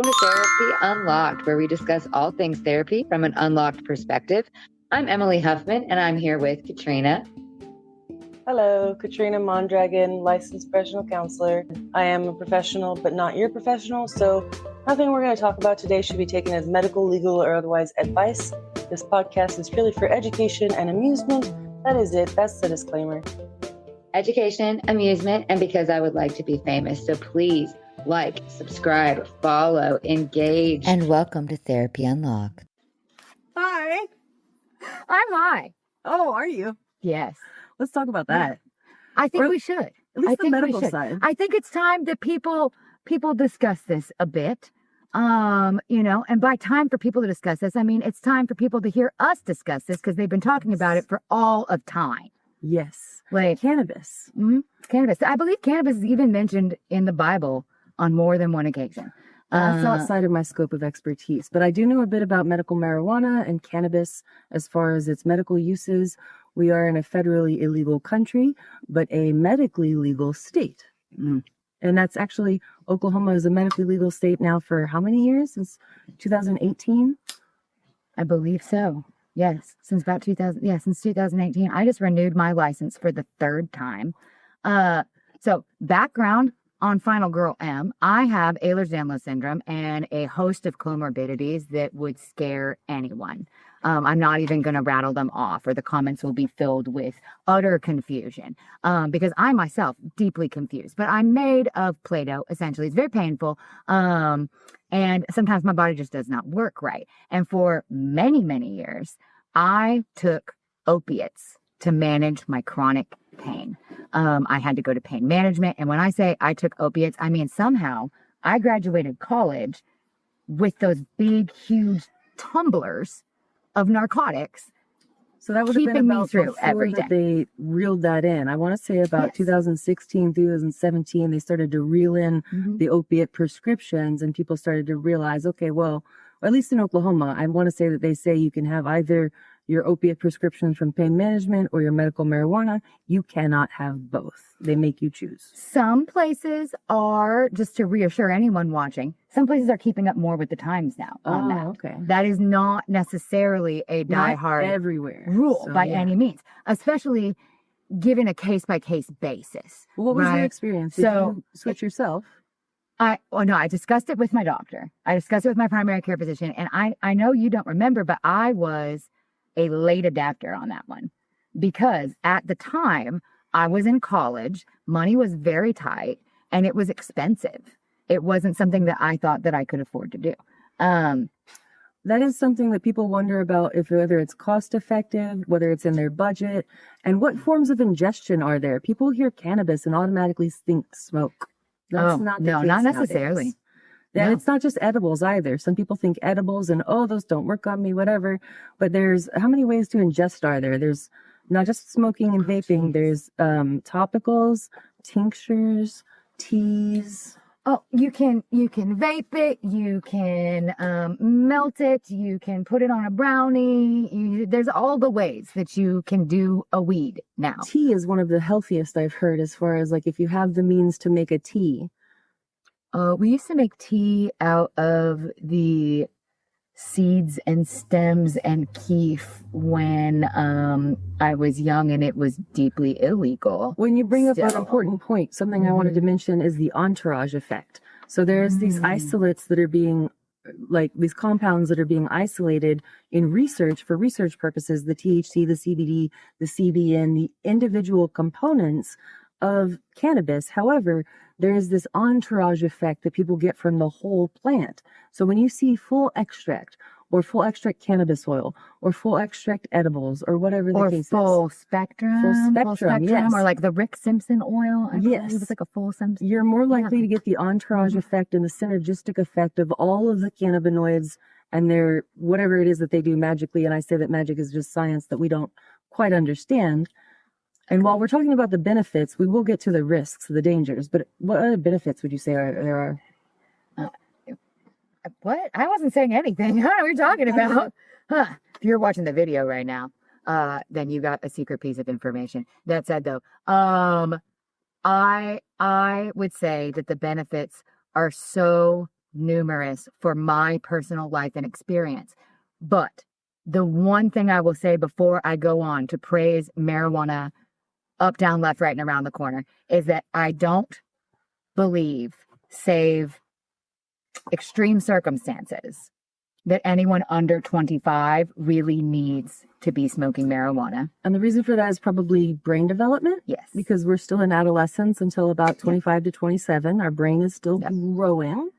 Welcome to Therapy Unlocked, where we discuss all things therapy from an unlocked perspective. I'm Emily Huffman, and I'm here with Katrina. Hello, Katrina Mondragon, licensed professional counselor. I am a professional, but not your professional, so nothing we're going to talk about today should be taken as medical, legal, or otherwise advice. This podcast is purely for education and amusement. That is it. That's the disclaimer. Education, amusement, and because I would like to be famous. So please like, subscribe, follow, engage. And welcome to Therapy Unlocked. Hi. I'm high. Oh, are you? Yes. Let's talk about that. I think we should. At least the medical side. I think it's time that people discuss this a bit. And by time for people to discuss this, I mean, it's time for people to hear us discuss this because they've been talking about it for all of time. Yes. Like cannabis. Cannabis. I believe cannabis is even mentioned in the Bible on more than one occasion. That's outside of my scope of expertise, but I do know a bit about medical marijuana and cannabis as far as its medical uses. We are in a federally illegal country, but a medically legal state. And that's actually, Oklahoma is a medically legal state now for how many years? Since 2018? I believe so. Yes, since about 2018. I just renewed my license for the third time. So background on Final Girl M, I have Ehlers-Danlos syndrome and a host of comorbidities that would scare anyone. I'm not even going to rattle them off, or the comments will be filled with utter confusion because I myself deeply confused. But I'm made of Play-Doh, essentially. It's very painful. And sometimes my body just does not work right. And for many, many years, I took opiates to manage my chronic pain. I had to go to pain management. And when I say I took opiates, I mean, somehow I graduated college with those big, huge tumblers of narcotics. So that would have been about through every day. They reeled that in. I want to say about 2016, 2017, they started to reel in the opiate prescriptions, and people started to realize, okay, well, at least in Oklahoma, I want to say that they say you can have either your opiate prescriptions from pain management or your medical marijuana. You cannot have both. They make you choose. Some places are, just to reassure anyone watching, some places are keeping up more with the times now on that. Okay. That is not necessarily a diehard everywhere rule by any means, especially given a case-by-case basis. Well, what was your experience? Did you switch yourself? I discussed it with my doctor. I discussed it with my primary care physician. And I know you don't remember, but I was a late adapter on that one because at the time I was in college, money was very tight and it was expensive. It wasn't something that I thought that I could afford to do. That is something that people wonder about, whether it's cost effective, whether it's in their budget, and what forms of ingestion are there. People hear cannabis and automatically think smoke. That's not the case not necessarily. Nowadays. And it's not just edibles either. Some people think edibles and, those don't work on me, whatever. But there's, how many ways to ingest are there? There's not just smoking and vaping. There's topicals, tinctures, teas. Oh, you can vape it. You can melt it. You can put it on a brownie. There's all the ways that you can do a weed now. Tea is one of the healthiest I've heard, as far as like if you have the means to make a tea. We used to make tea out of the seeds and stems and keef when I was young, and it was deeply illegal. When you bring up an important point, something I wanted to mention is the entourage effect. So there's these isolates that are being, like these compounds that are being isolated in research for research purposes, the THC, the CBD, the CBN, the individual components of cannabis. However, there is this entourage effect that people get from the whole plant. So when you see full extract or full extract cannabis oil or full extract edibles or whatever the case is. Full spectrum, yes. Or like the Rick Simpson oil. Yes. It was like a full Simpson. You're more likely to get the entourage effect and the synergistic effect of all of the cannabinoids and their whatever it is that they do magically. And I say that magic is just science that we don't quite understand. And while we're talking about the benefits, we will get to the risks, the dangers. But what other benefits would you say there are? What? I wasn't saying anything. What are we talking about? If you're watching the video right now, then you got a secret piece of information. That said, though, I would say that the benefits are so numerous for my personal life and experience. But the one thing I will say before I go on to praise marijuana up, down, left, right, and around the corner is that I don't believe, save extreme circumstances, that anyone under 25 really needs to be smoking marijuana. And the reason for that is probably brain development. Yes. Because we're still in adolescence until about 25 to 27. Our brain is still growing.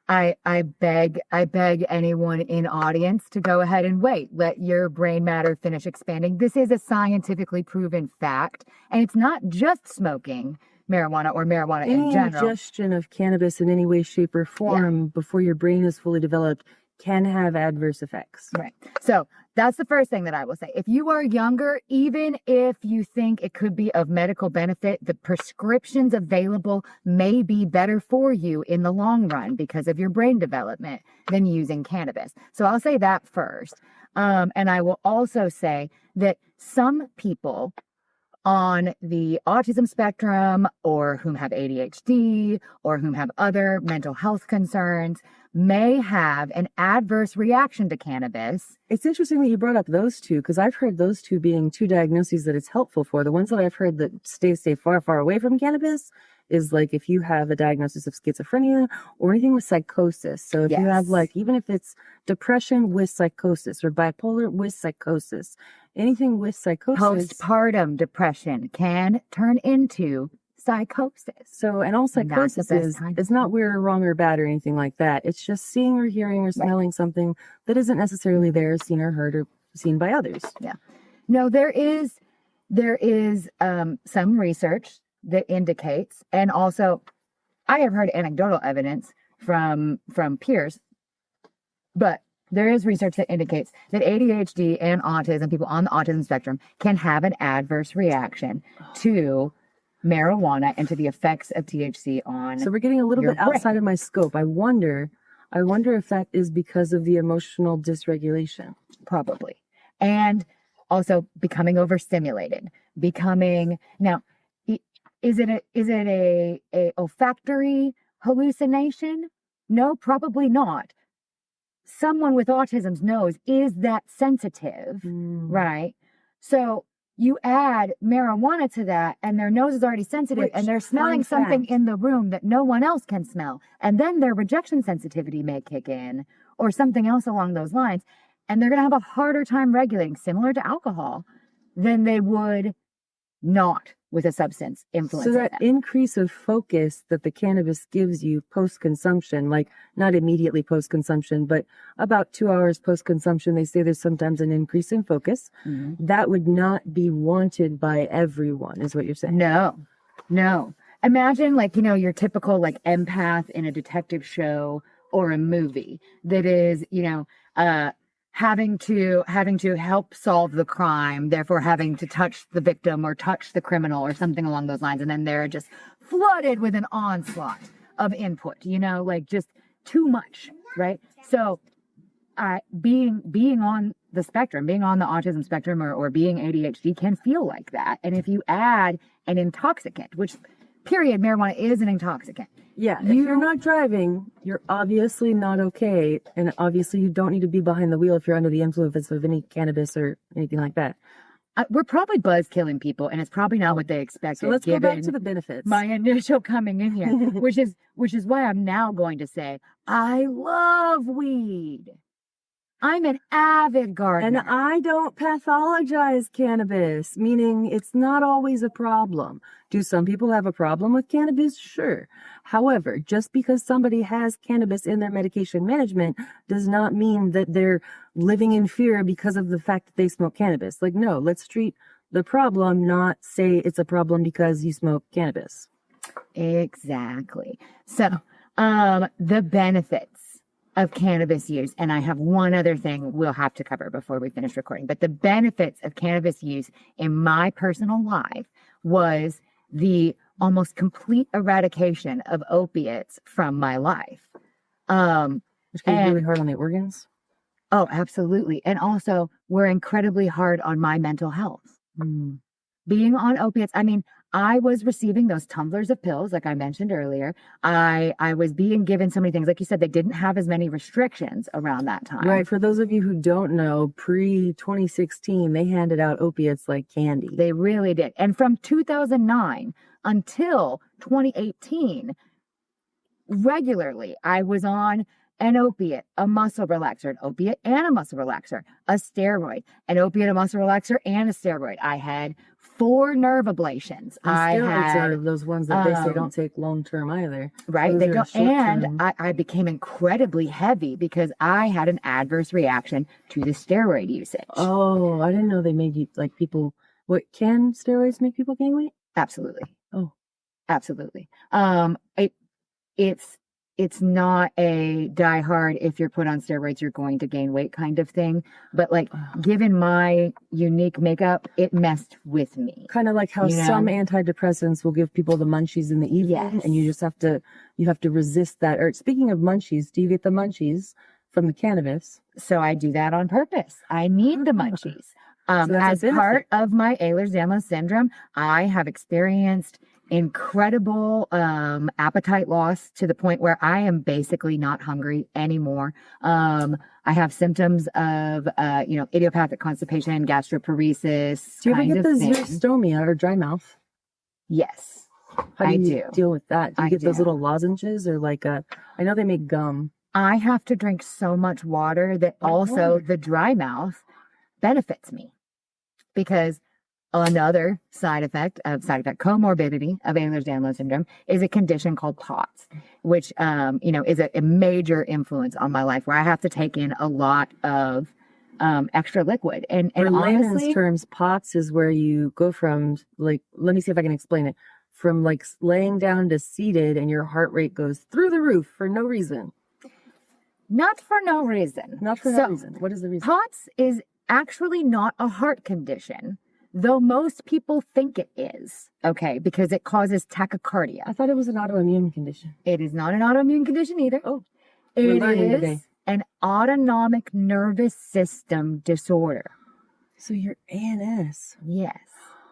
I beg anyone in audience to go ahead and wait. Let your brain matter finish expanding. This is a scientifically proven fact. And it's not just smoking marijuana or marijuana in general. Ingestion of cannabis in any way, shape, or form before your brain is fully developed can have adverse effects. Right. So that's the first thing that I will say. If you are younger, even if you think it could be of medical benefit, the prescriptions available may be better for you in the long run because of your brain development than using cannabis. So I'll say that first. And I will also say that some people on the autism spectrum or whom have ADHD or whom have other mental health concerns may have an adverse reaction to cannabis. It's interesting that you brought up those two because I've heard those two being two diagnoses that it's helpful for. The ones that I've heard that stay far, far away from cannabis is like if you have a diagnosis of schizophrenia or anything with psychosis. So if you have like, even if it's depression with psychosis or bipolar with psychosis, anything with psychosis. Postpartum depression can turn into psychosis. So, and all psychosis is not weird or wrong or bad or anything like that. It's just seeing or hearing or smelling something that isn't necessarily there, seen or heard or seen by others. Yeah. No, there is some research that indicates, and also I have heard anecdotal evidence from peers, but there is research that indicates that ADHD and autism, people on the autism spectrum, can have an adverse reaction to marijuana and to the effects of THC on. So we're getting a little bit outside of my scope. I wonder if that is because of the emotional dysregulation. Probably. And also becoming overstimulated, now, is it a olfactory hallucination? No, probably not. Someone with autism's nose is that sensitive, right? So you add marijuana to that and their nose is already sensitive and they're smelling something in the room that no one else can smell. And then their rejection sensitivity may kick in or something else along those lines. And they're going to have a harder time regulating, similar to alcohol, than they would not with a substance influence. So that increase of focus that the cannabis gives you post-consumption, like not immediately post-consumption, but about 2 hours post-consumption, they say there's sometimes an increase in focus. Mm-hmm. That would not be wanted by everyone, is what you're saying. No. Imagine your typical empath in a detective show or a movie that is, having to help solve the crime, therefore having to touch the victim or touch the criminal or something along those lines. And then they're just flooded with an onslaught of input, just too much, right? So being on the spectrum, being on the autism spectrum or being ADHD can feel like that. And if you add an intoxicant, which period, marijuana is an intoxicant. Yeah, if you're not driving, you're obviously not okay. And obviously you don't need to be behind the wheel if you're under the influence of any cannabis or anything like that. We're probably buzz killing people, and it's probably not what they expected. So let's go back to the benefits. My initial coming in here, which is why I'm now going to say, I love weed. I'm an avid gardener. And I don't pathologize cannabis, meaning it's not always a problem. Do some people have a problem with cannabis? Sure. However, just because somebody has cannabis in their medication management does not mean that they're living in fear because of the fact that they smoke cannabis. No, let's treat the problem, not say it's a problem because you smoke cannabis. Exactly. So, the benefits of cannabis use, and I have one other thing we'll have to cover before we finish recording, but the benefits of cannabis use in my personal life was the almost complete eradication of opiates from my life. Which can be really hard on the organs. Oh, absolutely. And also were incredibly hard on my mental health. being on opiates, I mean, I was receiving those tumblers of pills, like I mentioned earlier. I was being given so many things. Like you said, they didn't have as many restrictions around that time. Right. For those of you who don't know, pre-2016, they handed out opiates like candy. They really did. And from 2009 until 2018, regularly, I was on an opiate, a muscle relaxer, an opiate and a muscle relaxer, a steroid, an opiate, a muscle relaxer, and a steroid. I had 4 nerve ablations. And steroids are those ones that they say don't take long term either. Right. Those They are don't. short-term. And I became incredibly heavy because I had an adverse reaction to the steroid usage. Oh, I didn't know they made you like people. What, can steroids make people gain weight? Absolutely. Oh, Absolutely. It's not a die hard, if you're put on steroids, you're going to gain weight kind of thing. But like, given my unique makeup, it messed with me. kind of like how You know? some antidepressants will give people the munchies in the evening, Yes. and you have to resist that. Or speaking of munchies, do you get the munchies from the cannabis? So I do that on purpose. I need the munchies. that's a As benefit. part of my Ehlers-Danlos syndrome, I have experienced incredible appetite loss to the point where I am basically not hungry anymore. I have symptoms of idiopathic constipation, gastroparesis. Do you ever kind get of the thing. xerostomia or dry mouth? Yes. How do I you do. deal with that? Do you I get those do. little lozenges or like I know they make gum. I have to drink so much water that also the dry mouth benefits me, because another side effect comorbidity of Ehlers-Danlos syndrome is a condition called POTS, which is a major influence on my life, where I have to take in a lot of extra liquid. And In layman's honestly, terms, POTS is where you go from, like, let me see if I can explain it, from like laying down to seated, and your heart rate goes through the roof for no reason. not for no reason. Not for no reason. What is the reason? POTS is actually not a heart condition, though most people think it is, okay, because it causes tachycardia. I thought it was an autoimmune condition. It is not an autoimmune condition either. Oh, we're It learning is today. an autonomic nervous system disorder. So you're ANS. Yes.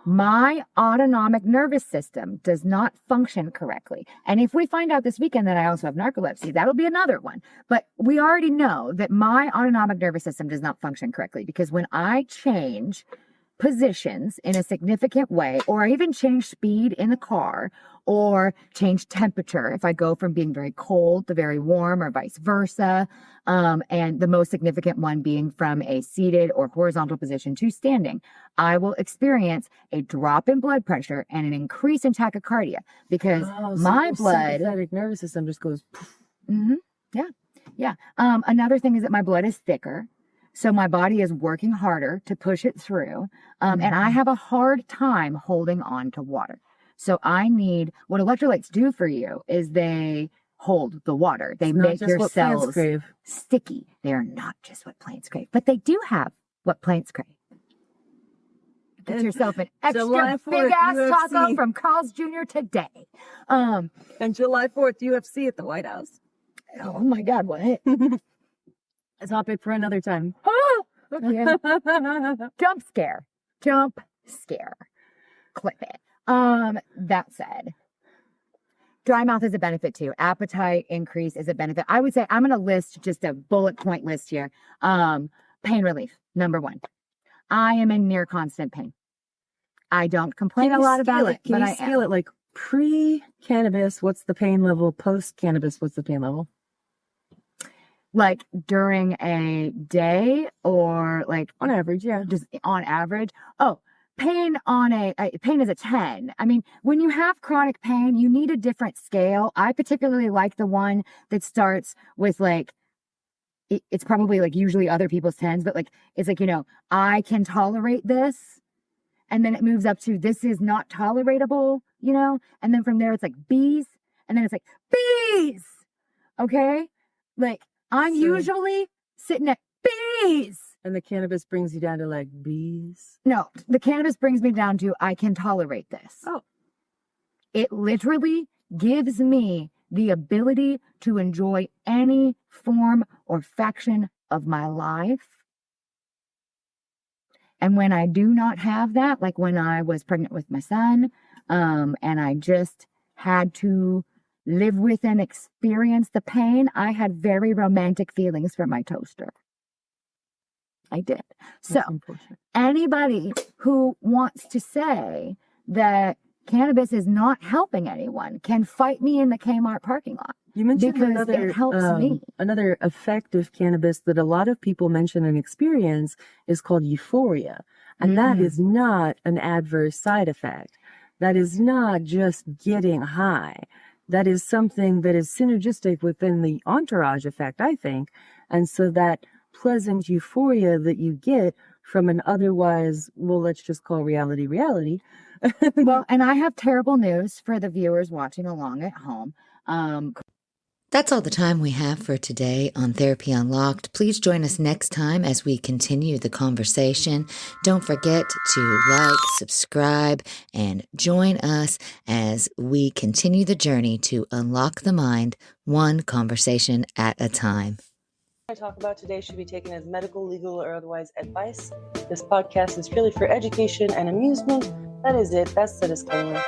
My autonomic nervous system does not function correctly. And if we find out this weekend that I also have narcolepsy, that'll be another one. But we already know that my autonomic nervous system does not function correctly, because when I change positions in a significant way, or I even change speed in the car, or change temperature, if I go from being very cold to very warm, or vice versa, and the most significant one being from a seated or horizontal position to standing, I will experience a drop in blood pressure and an increase in tachycardia, because my blood, sympathetic nervous system just goes poof. yeah. Another thing is that my blood is thicker. So my body is working harder to push it through. And I have a hard time holding on to water. So I need, what electrolytes do for you is they hold the water. They It's not make just your what plants cells crave. sticky. They are not just what plants crave, but they do have what plants crave. Get yourself an July extra 4th, big ass taco UFC. from Carl's Jr. today. And July 4th, UFC at the White House. Oh my God, what? A topic for another time. Oh, okay. Jump scare. Clip it. That said, dry mouth is a benefit too. Appetite increase is a benefit. I would say I'm going to list just a bullet point list here. Pain relief, number 1. I am in near constant pain. I don't complain a lot about it, but I am. Scale it like pre-cannabis, what's the pain level? Post-cannabis, what's the pain level? Like during a day, or like On average, yeah. just on average? Oh, pain is a 10. I mean, when you have chronic pain, you need a different scale. I particularly like the one that starts with like, it's probably like usually other people's 10s, but like, it's like, I can tolerate this. And then it moves up to, this is not tolerable, and then from there it's like B's, and then it's like B's. Okay. Like, I'm usually sitting at B's. And the cannabis brings you down to like B's. No, the cannabis brings me down to, I can tolerate this. Oh. It literally gives me the ability to enjoy any form or faction of my life And when I do not have that, like when I was pregnant with my son, and I just had to live with and experience the pain, I had very romantic feelings for my toaster. I did. So anybody who wants to say that cannabis is not helping anyone can fight me in the Kmart parking lot. You mentioned because it helps me. Another effect of cannabis that a lot of people mention and experience is called euphoria. And that is not an adverse side effect. That is not just getting high. That is something that is synergistic within the entourage effect, I think. And so that pleasant euphoria that you get from an otherwise, well, let's just call reality. Well, and I have terrible news for the viewers watching along at home. That's all the time we have for today on Therapy Unlocked. Please join us next time as we continue the conversation. Don't forget to like, subscribe, and join us as we continue the journey to unlock the mind, one conversation at a time. What I talk about today should be taken as medical, legal, or otherwise advice. This podcast is purely for education and amusement. That is it. That's the disclaimer.